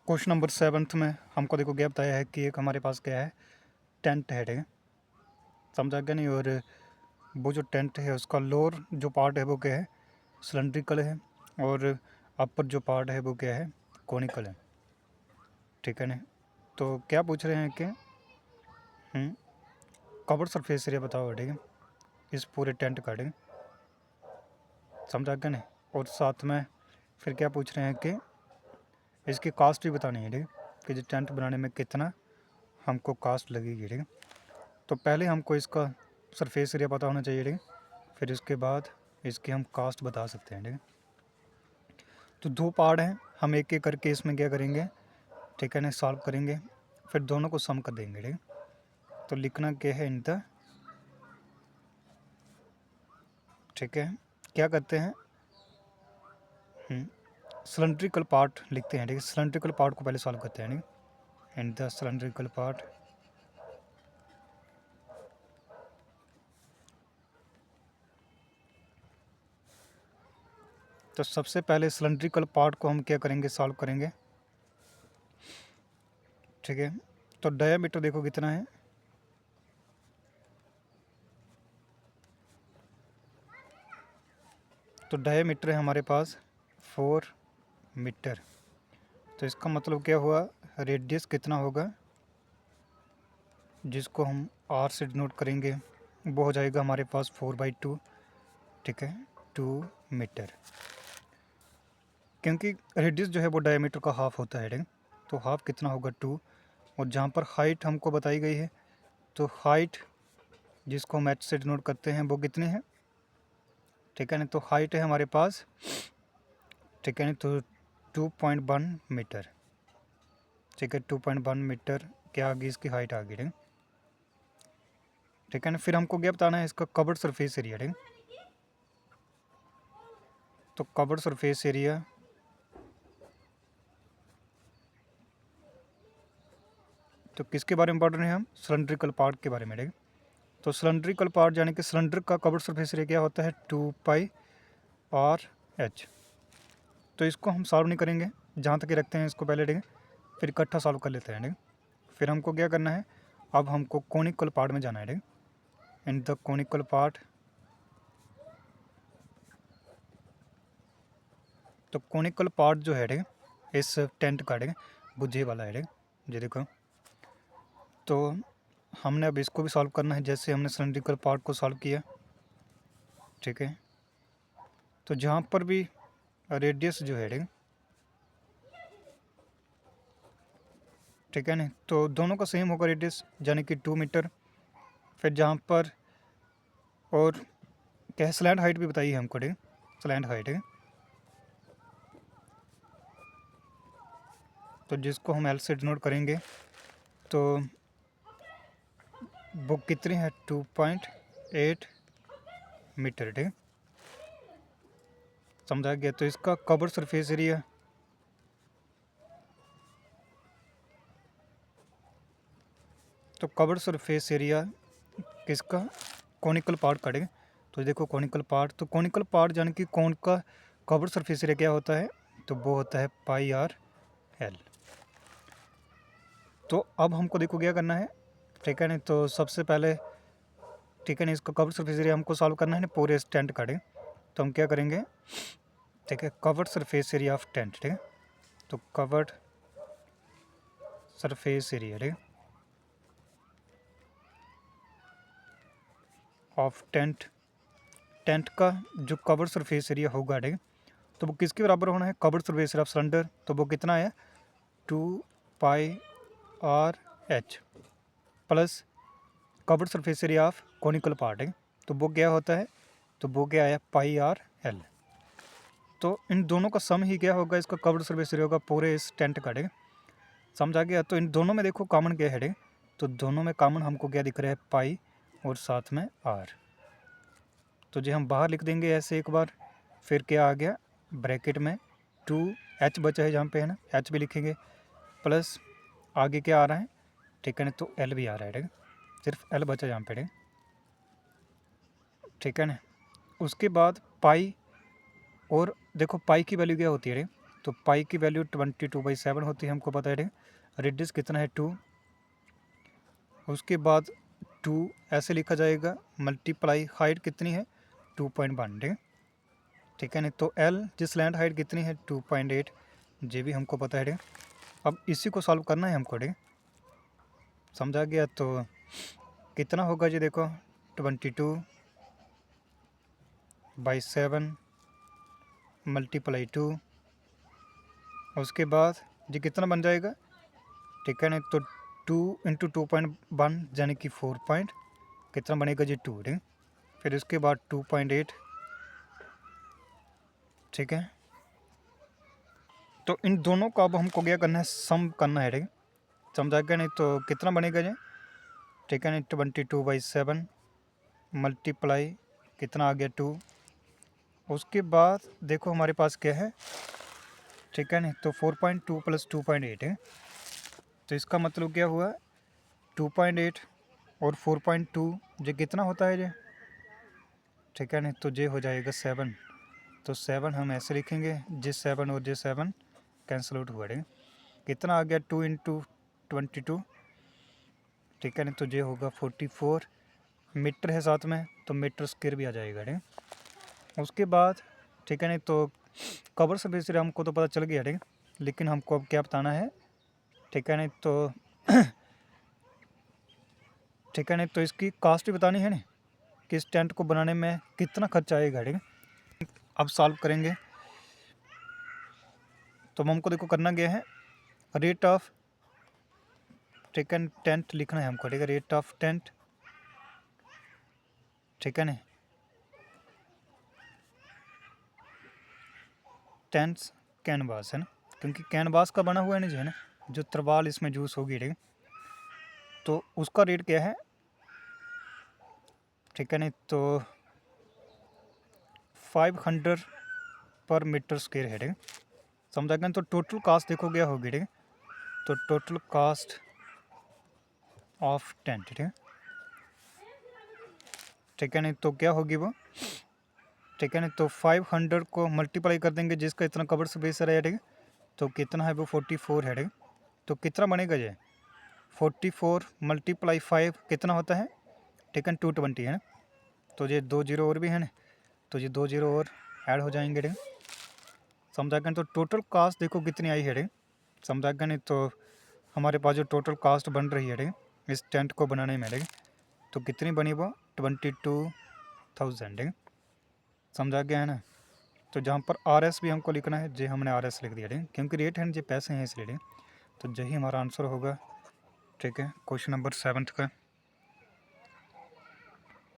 Question number 7th में हमको देखो क्या बताया है कि एक हमारे पास क्या है, टेंट है, ठीक है, समझा क्या नहीं। और वो जो टेंट है उसका लोअर जो पार्ट है वो क्या है, सिलेंड्रिकल है, और अपर जो पार्ट है वो क्या है, कोनिकल है, ठीक है ना। तो क्या पूछ रहे हैं कि कवर सरफेस एरिया बताओ, ठीक है, इस पूरे टेंट का, ठीक है, समझा क्या नहीं। और साथ में फिर क्या पूछ रहे हैं कि इसकी कास्ट भी बतानी है, ठीक है, कि जो टेंट बनाने में कितना हमको कास्ट लगेगी, ठीक है। तो पहले हमको इसका सरफेस एरिया पता होना चाहिए, ठीक है, फिर इसके बाद इसकी हम कास्ट बता सकते हैं, ठीक है। तो दो पार्ट हैं, हम एक एक करके इसमें क्या करेंगे, ठीक है ना, सॉल्व करेंगे, फिर दोनों को सम कर देंगे, ठीक है। तो लिखना क्या है इन द, ठीक है, क्या करते हैं, सिलेंड्रिकल पार्ट लिखते हैं, ठीक है। सिलेंड्रिकल पार्ट को पहले सॉल्व करते हैं, ठीक है, इन द सिलेंड्रिकल पार्ट। तो सबसे पहले सिलेंड्रिकल पार्ट को हम क्या करेंगे, सॉल्व करेंगे, ठीक है। तो डायामीटर देखो कितना है, तो डायामीटर है हमारे पास 4 मीटर। तो इसका मतलब क्या हुआ, रेडियस कितना होगा, जिसको हम आर से डिनोट करेंगे, वो हो जाएगा हमारे पास 4/2, ठीक है, 2 मीटर। क्योंकि रेडियस जो है वो डायमीटर का हाफ होता है, ठीक है, तो हाफ कितना होगा 2। और जहाँ पर हाइट हमको बताई गई है, तो हाइट जिसको हम एच से डिनोट करते हैं वो कितनी है, ठीक है ना। तो हाइट है हमारे पास, ठीक है ना, तो 2.1 मीटर, ठीक है, 2.1 मीटर क्या आ गई, इसकी हाइट आ गई, ठीक है, ठीक है ना। फिर हमको क्या बताना है, इसका कवर्ड सरफेस एरिया, ठीक है। तो कवर्ड सरफेस एरिया, तो किसके बारे में पढ़ रहे हैं हम, सिलेंड्रिकल पार्ट के बारे में, ठीक है। तो सिलेंड्रिकल पार्ट यानी कि सिलेंडर का कवर्ड सरफेस एरिया क्या होता है, 2πr/h। तो इसको हम सॉल्व नहीं करेंगे, जहाँ तक ही रखते हैं इसको पहले, ठीक है, फिर इकट्ठा सॉल्व कर लेते हैं, ठीक है। फिर हमको क्या करना है, अब हमको कोनिकल पार्ट में जाना है, ठीक है, इन द कोनिकल पार्ट। तो कोनिकल पार्ट जो है, ठीक है, इस टेंट का, ठीक है, बुझे वाला है, ठीक है, ये देखो। तो हमने अब इसको भी सॉल्व करना है, जैसे हमने सिलेंड्रिकल पार्ट को सॉल्व किया, ठीक है। तो जहाँ पर भी रेडियस जो है, ठीक है, ठीक है ना, तो दोनों का सेम होगा रेडियस, यानी कि 2 मीटर। फिर जहाँ पर, और क्या है, स्लैंड हाइट भी बताइए हमको, ठीक है, स्लैंड हाइट है, तो जिसको हम एल से डिनोट करेंगे, तो वो कितनी है, 2.8 मीटर, ठीक है, समझा गया। तो इसका कवर सरफेस एरिया, तो कवर सरफेस एरिया किसका, कोनिकल पार्ट का, ठीक है। तो देखो कोनिकल पार्ट, तो कोनिकल पार्ट यानी कि कोन का कवर सरफेस एरिया क्या होता है, तो वो होता है πr/l। तो अब हमको देखो क्या करना है, ठीक है ना। तो सबसे पहले, ठीक है ना, इसका कवर सरफेस एरिया हमको सॉल्व करना है ना पूरे इस टेंट का, ठीक है। तो हम क्या करेंगे, ठीक है, curved surface area of tent, ठीक है। तो कवर्ड सरफेस एरिया, ठीक है, ऑफ टेंट, टेंट का जो कवर्ड सरफेस एरिया होगा, ठीक है, तो वो किसके बराबर होना है, curved surface area of cylinder, तो वो कितना है, 2πr/h plus curved surface area of conical part, है, तो वो क्या होता है, तो वो क्या है, πr/l। तो इन दोनों का सम ही क्या होगा, इसका कवर्ड सरफेस एरिया होगा पूरे इस टेंट का, ठीक है, समझ आ गया। तो इन दोनों में देखो कॉमन क्या है, ठीक है, तो दोनों में कॉमन हमको क्या दिख रहा है, पाई और साथ में आर। तो जो हम बाहर लिख देंगे ऐसे एक बार, फिर क्या आ गया, ब्रैकेट में 2h बचा है जहाँ पे, है ना, h भी लिखेंगे, प्लस आगे क्या आ रहा है, ठीक है ना, तो l भी आ रहा है, ठीक है, सिर्फ l बचा यहाँ पे, ठीक है ना। उसके बाद पाई, और देखो पाई की वैल्यू क्या होती है, ठीक, तो पाई की वैल्यू 22/7 होती है, हमको पता है। रेडियस कितना है 2, उसके बाद 2 ऐसे लिखा जाएगा मल्टीप्लाई हाइट कितनी है 2.1, ठीक है नहीं। तो एल जिस लैंड हाइट कितनी है 2.8, ये भी हमको पता है। अब इसी को सॉल्व करना है हमको, समझा गया। तो कितना होगा जी, देखो 22/7 मल्टीप्लाई 2, उसके बाद जी कितना बन जाएगा, ठीक है नहीं। तो 2 × 2.1 यानी कि 4 पॉइंट कितना बनेगा जी 2, ठीक। फिर उसके बाद 2.8, ठीक है। तो इन दोनों का अब हमको क्या करना है, सम करना है, ठीक। समझा गया नहीं। तो कितना बनेगा जी, ठीक है नहीं। 22/7 मल्टीप्लाई कितना आ गया 2, उसके बाद देखो हमारे पास क्या है, ठीक है नहीं। तो 4.2 + 2.8 है। तो इसका मतलब क्या हुआ, 2.8 और 4.2 जो कितना होता है जी, ठीक है नहीं। तो ये हो जाएगा 7। तो 7 हम ऐसे लिखेंगे, जे 7 और जे 7 कैंसिल आउट हुआ, ठीक। कितना आ गया 2 × 22, ठीक है नहीं। तो ये होगा 44 मीटर है साथ में, तो मीटर स्क्वायर भी आ जाएगा, ठीक। उसके बाद ठीक है नहीं। तो कवर सरफेस एरिया हमको तो पता चल गया, ठीक। लेकिन हमको अब क्या बताना है, ठीक है नहीं। तो ठीक है नहीं। तो इसकी कास्ट भी बतानी है नहीं कि इस टेंट को बनाने में कितना खर्चा आएगा, ठीक। अब सॉल्व करेंगे। तो हमको देखो करना गया है रेट ऑफ, ठीक है, टेंट लिखना है हमको, ठीक है। रेट ऑफ टेंट, ठीक है नहीं, टेंट्स कैनवास है ना, क्योंकि कैनवास का बना हुआ है ना जो है ना, जो तरवाल इसमें यूज़ होगी, ठीक। तो उसका रेट क्या है, ठीक है नहीं। तो 500 पर मीटर स्क्वायर है, ठीक। समझा गया। तो टोटल कास्ट देखो क्या होगी, ठीक। तो टोटल कास्ट ऑफ टेंट, ठीक है नहीं। तो क्या होगी वो, ठीक है नहीं। तो 500 को मल्टीप्लाई कर देंगे जिसका इतना कवर स्पेस है, ठीक। तो कितना है वो 44 है, ठीक। तो कितना बनेगा ये 44 × 5 कितना होता है, ठीक है 220 है ना। तो ये 2 जीरो और भी है ना, तो ये 2 जीरो और ऐड हो जाएंगे, ठीक। समझा गया। तो टोटल कास्ट देखो कितनी आई है, ठीक। समझा गया नहीं। तो हमारे पास जो टोटल कास्ट बन रही है, ठीक, इस टेंट को बनाने में, ठीक, तो कितनी बनी वो 22,000, ठीक। समझा गया है ना। तो जहाँ पर RS भी हमको लिखना है, जे हमने RS लिख दिया, ठीक, क्योंकि रेट है जे पैसे हैं इसलिए, ठीक। तो यही हमारा आंसर होगा, ठीक है, क्वेश्चन नंबर 7 का।